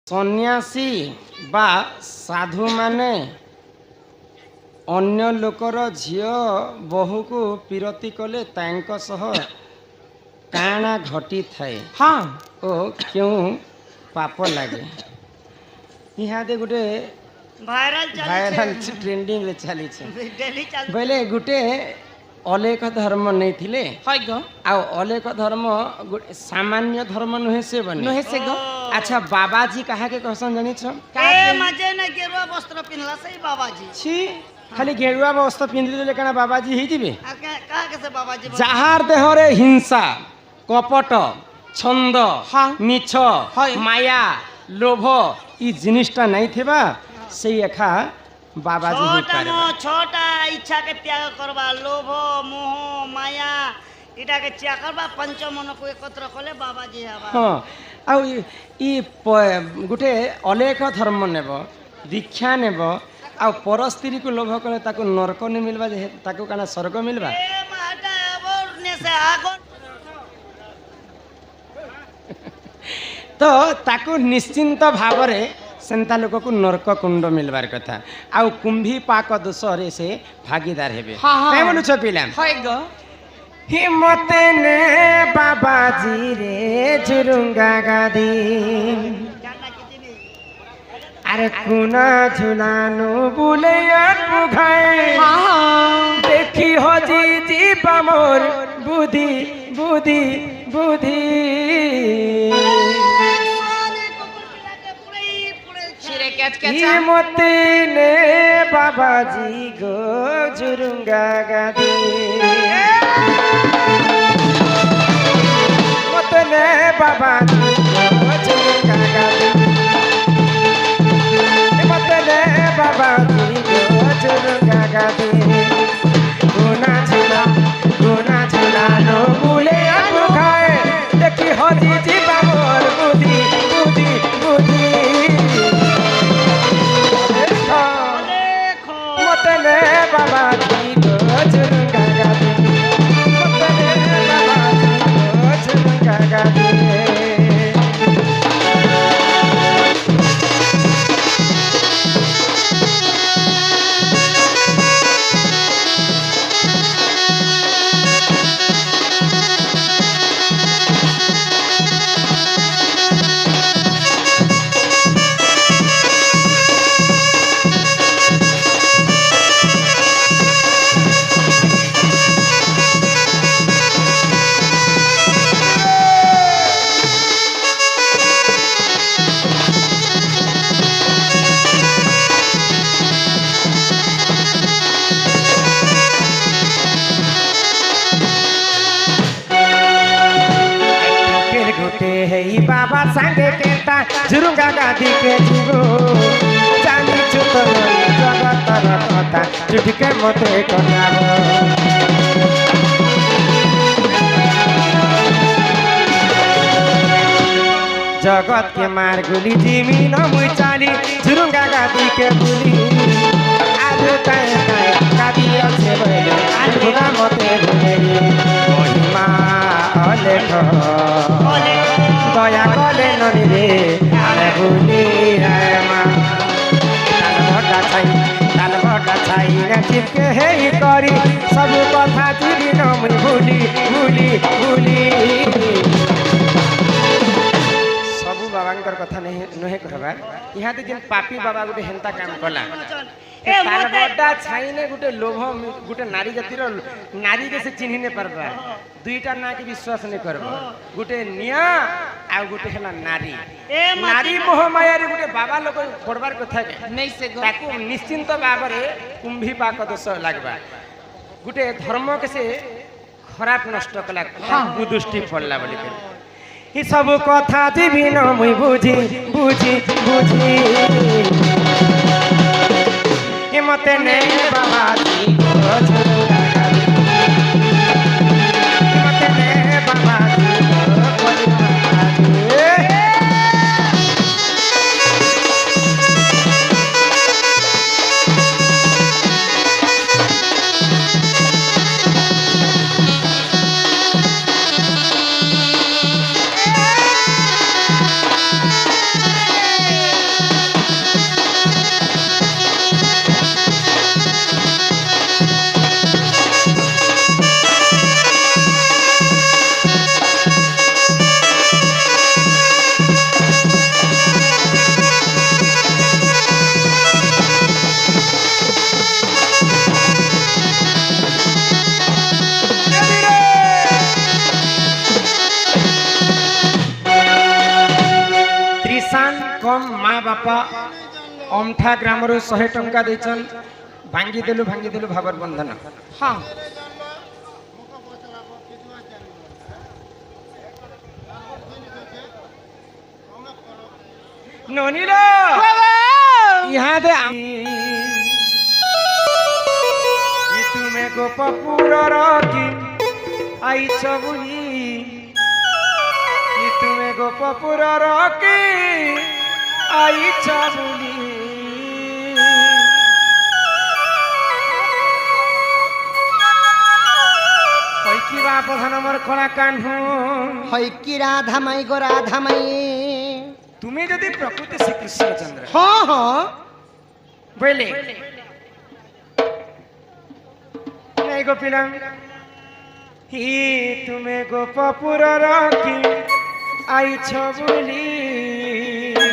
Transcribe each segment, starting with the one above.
सन्यासी बा साधु माने अन्य लोकर झियो बहु को पीरती कले तांक सह काना घटी थाए हाँ ओ क्यों पाप लागे इहादे गुटे भाइराल ट्रेंडिंग रे चली बोले गुटे अलेख धर्म नहीं थिले হয় গো आउ अलेख धर्म सामान्य धर्म नुहे से बने नुहे से गो अच्छा बाबाजी कहा के कहसन जानी छ ए मजे न गेरुआ वस्त्र पिनला सही बाबाजी छी खाली गेरुआ वस्त्र पिंधि देले कना बाबाजी ही जिबे कहा के से बाबाजी जाहार देहरे हिंसा कपट छंद हाँ। मिछ हाँ। माया लोभ ई जिनिसटा नहीं थिबा सेई एखा बाबाजी ही छोटा पारे छोटा इच्छा के त्याग करबा लोभ मोह माया इटा के त्याग करबा पंच मन को एकत्र कले बाबाजी हबा हाँ आउ ई गुटे अलेख धर्म नेब दीक्षा नेब आ पर स्त्री को लोभ कले ताको नरक नहीं मिलबा जे ताको काना स्वर्ग मिलबा ए माटा और ने से आगो तो ताको निश्चिंत भावरे सेंता लोक को नरक कुंड मिलबार कथा आउ कुंभी पाक दोष रे से भागीदार हेबे हाँ, हाँ। काय बोलुछ पिला হয় গো हिम्मत ने बाबाजी रे झुरुंगा गादी जाना कितनी अरे कुना झुलानो बुलैया पुघाए हाँ देखी हो जी जीवा मोर बुद्धि बुद्धि बुद्धि ছিড়ে ক্যাচ ক্যাচ हिम्मत ने बाबाजी गो झुरुंगा गादी हिम्मत ने बाबाजी गो झुरुंगा गादी हिम्मत ने बाबाजी गो झुरुंगा गादी गुना झूला नो बुले अनु खाए देखी हो जी जीवा मोर बुद्धि बुद्धि बुद्धि देखो मतने बाबा जी को झुरुंगा गादी मतने बाबा जी को झुरुंगा गादी घुटे है बाबा संगे केता झुरुंगा गादी के जीवो जानी छुतो जगत रखता जुट के मते कनाबो जगत के मार गुली जिमी न मुई चाली झुरुंगा गादी के बुली आज ताए ताए गादी अच्छे भले आज खुदा मते भले महिमा अलेख दया कले ननी रे आरे भूली रे मा ताल भटा छाई ने चिपके हे करी सब कथा चुरी न मुई भूली भूली भूली सबु बाबांकर कथा नहीं नहे कहबा इहा ते जेन पापी बाबा गुटे हेंता काम कला ए ताल मते भटा छाई ने गुटे लोभ गुटे नारी जातिर नारी के से चिन्हि ने परबा दुईटा ना के विश्वास नहीं करबा गुटे निया आ गुटे हला नारी ए मते नारी मोह माया रे गुटे बाबा लोग पड़बार कथा के नहीं से गो ताकू निश्चिंत भावरे कुंभी पाक दोष लागबा गुटे धर्म के से खराब नष्ट कला हाँ। कुदृष्टि पड़ला बोली के ही सब कथा जीवी न मुई बुझी बुझी बुझी हिम्मत ने बाबा जी को झुरुंगा गादी हिम्मत ने बाबा जी को झुरुंगा गादी କିଷାନ କମ୍ ମା ବାପା ଅମଠା ଗ୍ରାମରୁ 100 ଟଙ୍କା ଦେଇଛନ୍ ଭାଙ୍ଗିଦେଲୁ ଭାବର ବନ୍ଧନ। ହଁ ନନିଲ ଇହାଦେ ଇ ତୁମେ ଗୋପପୁରର କି ଆଇଛ ବୋଲି ଇ ତୁମେ ଗୋପପୁରର କି ଆଇଛ ବୋଲି কইকি বাপ ধনমর খোলা কানহু হয় কি রাধা মাই গো রাধা মাই তুমি যদি প্রকৃতি শ্রীকৃষ্ণচন্দ্র হ্যাঁ হ্যাঁ বলে নাই গোপিলাম হি তুমি গোপপুরর কি আইছ বলি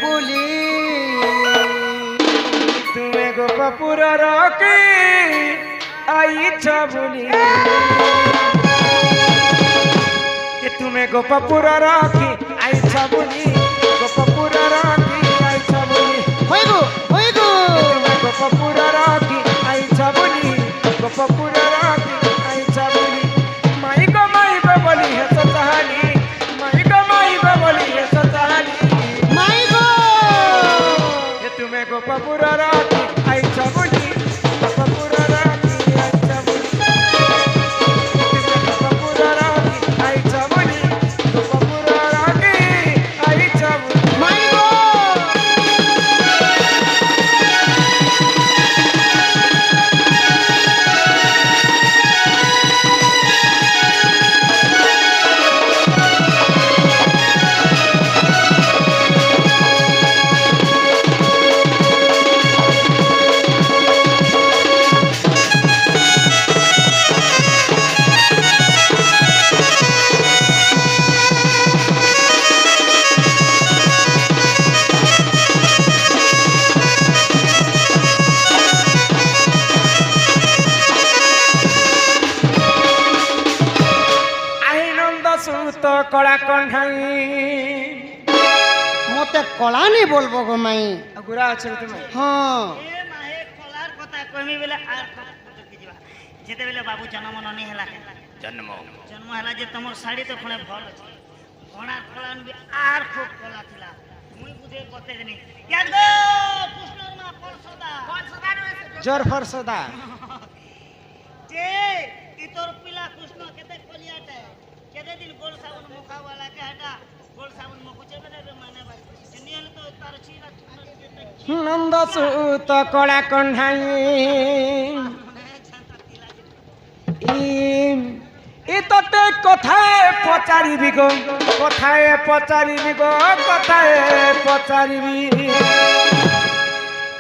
বলি তুমি গোপপুরর কি আইছ বলি তুমি গোপপুরর কি আইছ বলি গোপপুরর কি আইছ বলি হই গো তুমি গোপপুরর কি আইছ বলি গোপপুরর কি আইছ বলি মাইক মাইক বলি হেস চাহানি মাইক মাইক বলি হেস চাহানি মাই গো তুমি গোপপুরর কি আইছ বলি গোপপুরর কি আইছ বলি তুমি গোপপুরর কি আইছ বলি গোপপুরর কি আইছ বলি মাই গো আহি নন্দ সুত কলা কণ্ঠাই মতে কলানি বলবো গো মাই গুড়া আছে তুমি হ্যাঁ ଏ ମାହେ କଲାର କଥା କହିମି ବେଲେ ଆର କି ଯିବା ଯେତେବେଲେ ବାବୁ ଜନ୍ମ ନନି ହେଲା ଜନ୍ମ ହେଲା ଯେ ତମର ଶାଢ଼ୀ ତ ଖଣେ ଭଲ ଅଛି କଣା କଳାନ ବି ଆର ଖୁବ କଲା ଥିଲା ମୁଇଁ ବୁଝେ ବତେଇ ଦେନି ୟାଦ ଗো କୃଷ୍ଣର ମା ପରସଦା জোর ফরসদা যে ই তোর পিলা কৃষ্ণ কেতে কলিয়াতে কেতে দিন গোল সাবুন মুখা वाला কে হটা গোল সাবুন মুখুচে বেলে মানে ভাই জেনি হলে তো তার ছিলা নন্দ সুত কলা কণ্ঠাই ই তোতে কথায় পচারিবি গো কথায় পচারিবি গো কথায় পচারিবি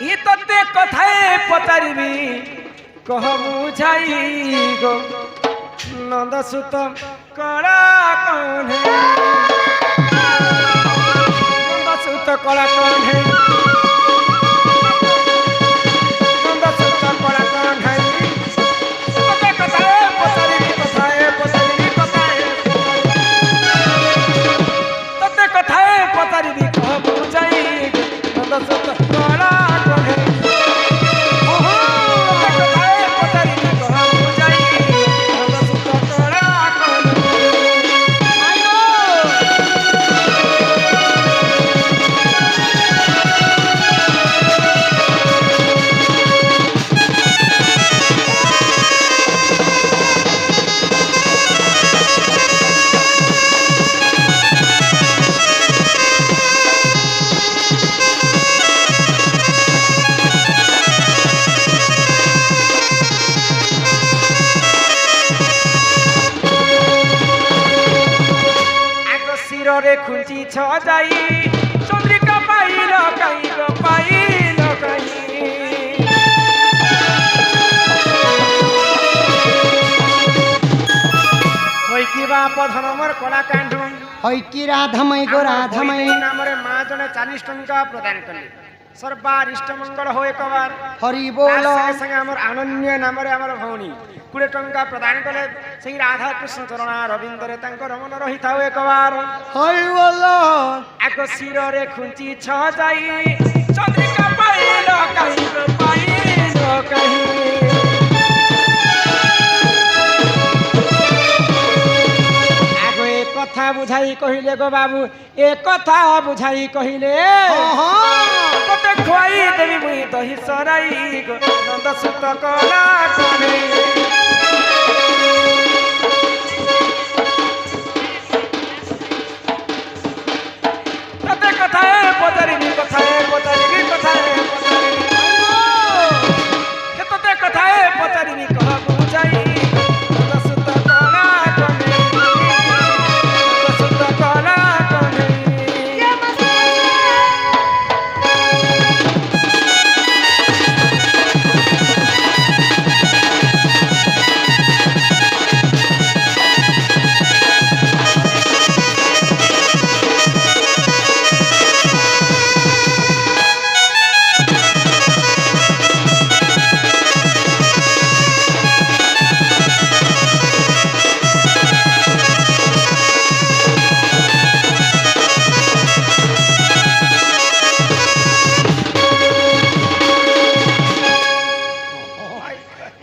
ই তোতে কথায় পচারিবি কহ বুঝাই গো নন্দ সুত কলা কণ্ঠাই নন্দ সুত কলা কণ্ঠাই নন্দ সুত কলা কণ্ঠাই তোতে কথায় পচারিবি কথায় পচারিবি কথায় তোতে কথায় পচারিবি কহ বুঝাই নন্দ সুত কলা কণ্ঠাই তোতে কথায় পচারিবি কহ বুঝাই নন্দ সুত কলা কণ্ঠাই মাই গো আগ শিররে খুঁজিছ যাই চন্দ্রিকা পাইল কাই গো পাইল কাই হই কি বাপ ধনমর কলা কাণ্ড হয় কি রাধা মাই গো রাধা মাই নামরে মা জনে 40 টঙ্কা প্রদান কলে সর্বারিষ্ট মঙ্গল হয়ে কবার হরি বল তার সঙ্গে আমার আনন্দ নামরে আমার ভৌণী 20 টঙ্কা প্রদান কলে সেই রাধা কৃষ্ণ চরণা রবীন্দ্রে তাঙ্কর মন রহিতা হয়ে কবার হরি বল এক শিরে খুঁচি ছ যাই চন্দ্রিকা পাইল কাহি আগে এ কথা বুঝাই কহিলে গো বাবু এ কথা বুঝাই কহিলে কতে খোয়াই দেবি মুই দহি সরাই গো নন্দ সুত কলা করে কতে কথায় পচারিবি কথায় পচারিবি কথায় পচারিবি কতে কথায় পচারিবি কহ বুঝাই নন্দ সুত কলা করে নন্দ সুত কলা করে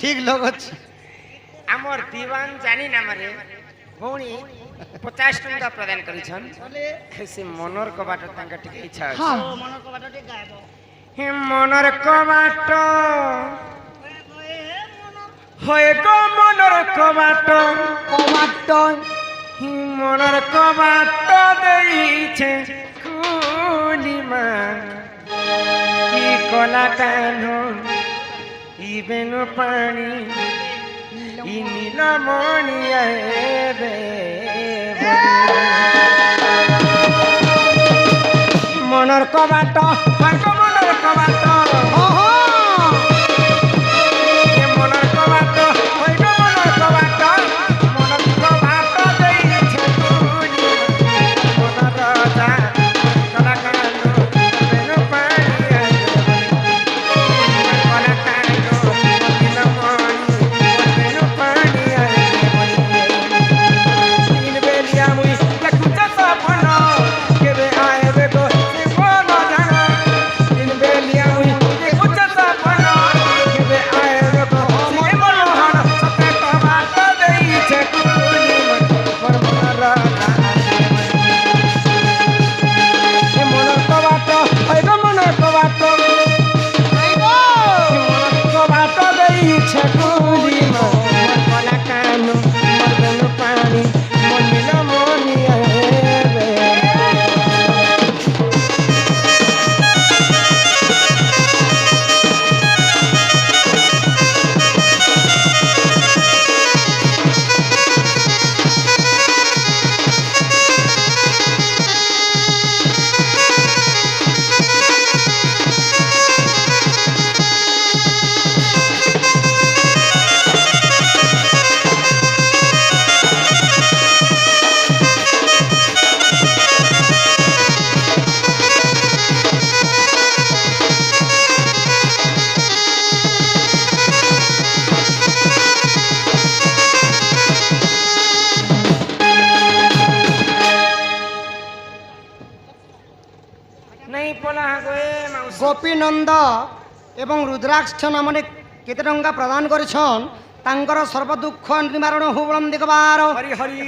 ঠিক লোক আছে আমার দিবান জানি না মারে ভৌণী 50 টঙ্কা প্রদান করিছন সে মনর কবাট তাঙ্কা টিকে ইচ্ছা আছে হ্যাঁ ও মনের কবাটা ঠিক গাইব হে মনর কবাট হে মন হয়ে গো মনর কবাট কমাট হি মনর কবাট দেইছে কুলিমা ই কলা কানো ই বেনু পানি ই নীলমণি আবে মনর কবাট হয় গো মনর কবাট এ মনর কবাট হয় গো মনর কবাট মনর কবাট দেইছে কুলি মনর রাজা কলা কানো বেনু পানি কলা কানো নীলমণি বেনু পানি তিন বেলিয়া মুই লেখুছা সপন কেবে আইবে গো সে মন জানা তিন বেলিয়া মুই লেখুছা সপন কেবে আইবে গো সে মন হান সতে কবাট দেইছে কুলি মন রাজা এ মনর কবাট হয় গো মনর কবাট মনর কবাট দেইছে কুলি মন কলা কানু মর বেনু পানি মন নীলমণি আবে नहीं पोला गोए माउसी গোপীনন্দ এবং রুদ্রাক্ষ নামে কেতে টঙ্কা প্রদান করেছন তাঙ্কর সর্বদুঃখ নিবারণ হো বলম দেখবার हरि हरि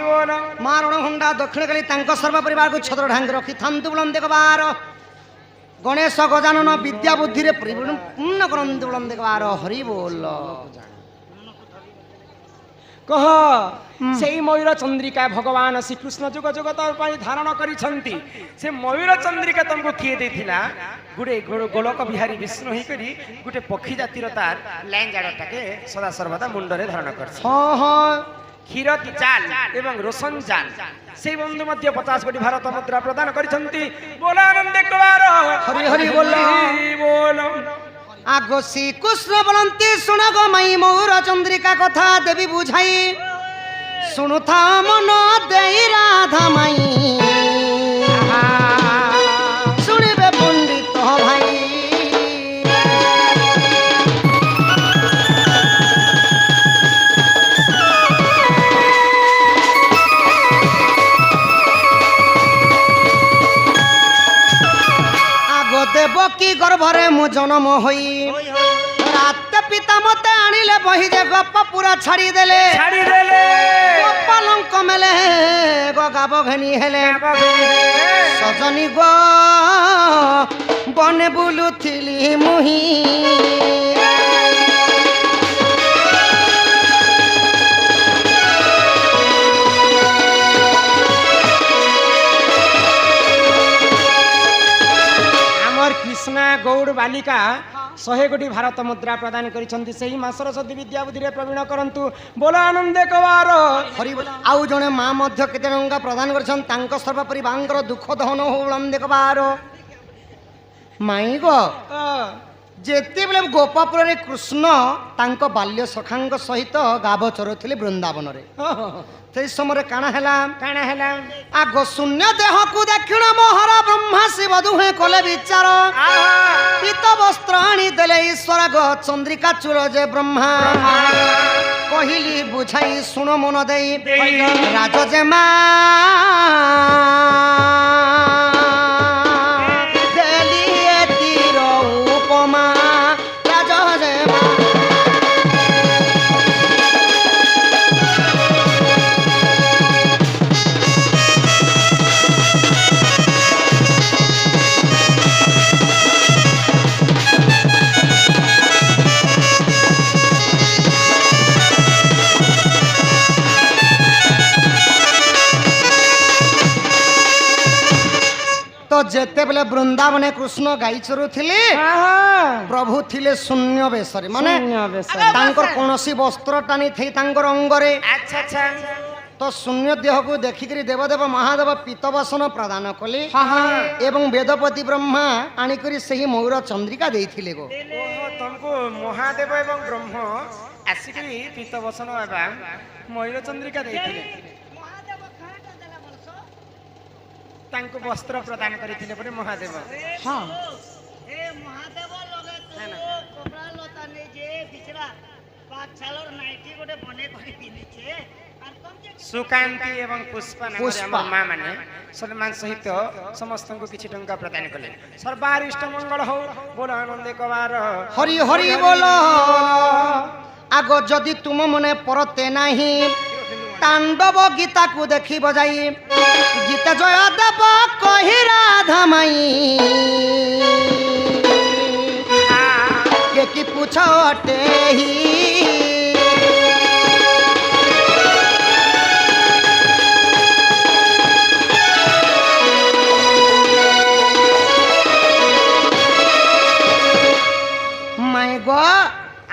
बोल মা রণহুণ্ডা দক্ষিণকালী তাঙ্ক সর্ব পরিবারକୁ ছত্র ঢাঙ্গ রଖିଥାନ୍ତୁ বলম দেখবার গণেশ গজানন বিদ্যা বুদ্ধিরে পরিপূর্ণ କରନ୍ତୁ বলম দেখবার হরি বল कह सेई मयूर चंद्रिका भगवान श्रीकृष्ण जुग जुगत पाई धारण करिसंती से मयूर चंद्रिका तुमको किए देथिला गुडे गोलक बिहारी विष्णु ही करी गुटे पक्षी जातिर तार लाइन जाड़टाके सदा सर्वदा मुंडरे धारण करछ ହଁ ହଁ क्षीरती चाल एवं रोशन चाल से बंधु मध्य 50 कोटी भारत मुद्रा प्रदान करिसंती बोला आनंद कुमार हरि हरि बोल। बोलो আগ শ্রীকৃষ্ণ বলন্তি শুণ গো মাই মৌর চন্দ্রিকা কথা দেবী বুঝাই শুনুথা মন দেই রাধা মাই শুনিবে পণ্ডিত দেবকী গর্ভরে মু জন্ম হই রাতে পিতা মতে আনিলে বহি যে গপ পুরা ছাড়ি দেলে কলঙ্ক মেলে গো গাব ঘেনি হেলে সজনী গো বনে বুলুথিলি মুহি কৃষ্ণা গৌড় বালিকা 100 কোটি ଭାରତ ମୁଦ୍ରା ପ୍ରଦାନ କରିଛନ୍ତି ସେହି ମାସର ସଦି ବିଦ୍ୟା ବୁଦ୍ଧିରେ ପ୍ରବୀଣ କରନ୍ତୁ ବୋଲ ଆନନ୍ଦେ କବାର ହରି ବୋଲ। ଆଉ ଜଣେ ମା ମଧ୍ୟ କେତେ ଟଙ୍କା ପ୍ରଦାନ କରିଛନ୍ତି ତାଙ୍କ ସର୍ବପରି ବାଙ୍କର ଦୁଃଖ ଦହନ ହଉଳନ ଦେଖବାର ମାଇ ଗୋ ଯେତେବେଳେ ଗୋପାପୁରରେ କୃଷ୍ଣ ତାଙ୍କ ବାଲ୍ୟ ସଖାଙ୍କ ସହିତ ଗାବ ଚରୁଥିଲେ ବୃନ୍ଦାବନରେ সেই সময় কাଣା হেলা আগ শূন্য দেহকু দেখিণ মোহর ব্রহ্মা শিব দুহে কলে বিচার পিত বস্ত্র আনি দেলে ঈশ্বর গ চন্দ্রিকা চূড় যে ব্রহ্মা কহিলি বুঝাই শুণ মন দেই রাজ যে মা দেলি এতির উপমা রাজ যে মা যেতেবেলে বৃন্দাবনে কৃষ্ণ গাই চরুলে প্রভু থিলে শূন্য বেশরে মানে তাঙ্কর কোনসি বস্ত্র টানি থাই তাঙ্কর অঙ্গরে তো শূন্য দেহকু দেখিকি দেবদেব মহাদেব পিতবসন প্রদান কলে এবং বেদপতি ব্রহ্মা আনিকরি সেই ময়ূর চন্দ্রিকা দেইছিলে গো ତମକୁ ମହାଦେବ ଏବଂ ବ୍ରହ୍ମ ଆସିକରି ପିତବସନ ଏବଂ ମୟୂର ଚନ୍ଦ୍ରିକା ଦେଇଥିଲେ ତାଙ୍କୁ ବସ୍ତ୍ର ପ୍ରଦାନ କରିଥିଲେ ପରେ ମହାଦେବ ହଁ ଏ ମହାଦେବ ଲଗେ ତୁ କପଡ଼ା ଲତା ନେଇ ଯେ ବିଚରା ପାଛାଲର ନାଇଟି ଗୋଟେ ବନେ କରି ପିନ୍ଧିଛେ আর তোম যে ସୁକାନ୍ତି ଏବଂ ପୁଷ୍ପା ନାମରେ ଆମ ମା ମାନେ ସମ୍ମାନ ସହିତ ସମସ୍ତଙ୍କୁ କିଛି ଟଙ୍କା ପ୍ରଦାନ କଲେ ସର୍ବାରିଷ୍ଟ ମଙ୍ଗଳ ହଉ ବୋଲ ଆନନ୍ଦେ କବାର হরি হরি বল আগ যদি তুম মনে পরতে নাহি তাণ্ডব গীতাকু দেখিব যাই গীতা জয় দেব কহি রাধা মাই কে কি পুছ অটেহি মাই গো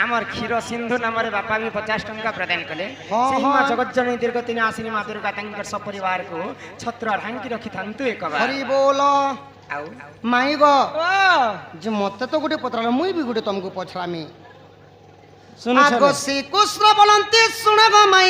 আমার ক্ষীর সিন্ধু নামরে বাপা भी 50 ଟଙ୍କା ପ୍ରଦାନ କଲେ ସେହି ମା ଜଗଜ୍ଜନନୀ ଦୀର୍ଘ ତିନି ଆସିନି ମା ଦୁର୍ଗା ତାଙ୍କର ସପରିବାରକୁ ଛତ୍ର ଢାଙ୍କି ରଖିଥାନ୍ତୁ ଏକବାର হরি বল ଆଉ মাই গো যে মতে তো গোটে পত্রালে মুই বি গোটে তমকু পছরামি ଶୁଣୁ আগ শ্রীকৃষ্ণ বলন্তি শুণ গো মাই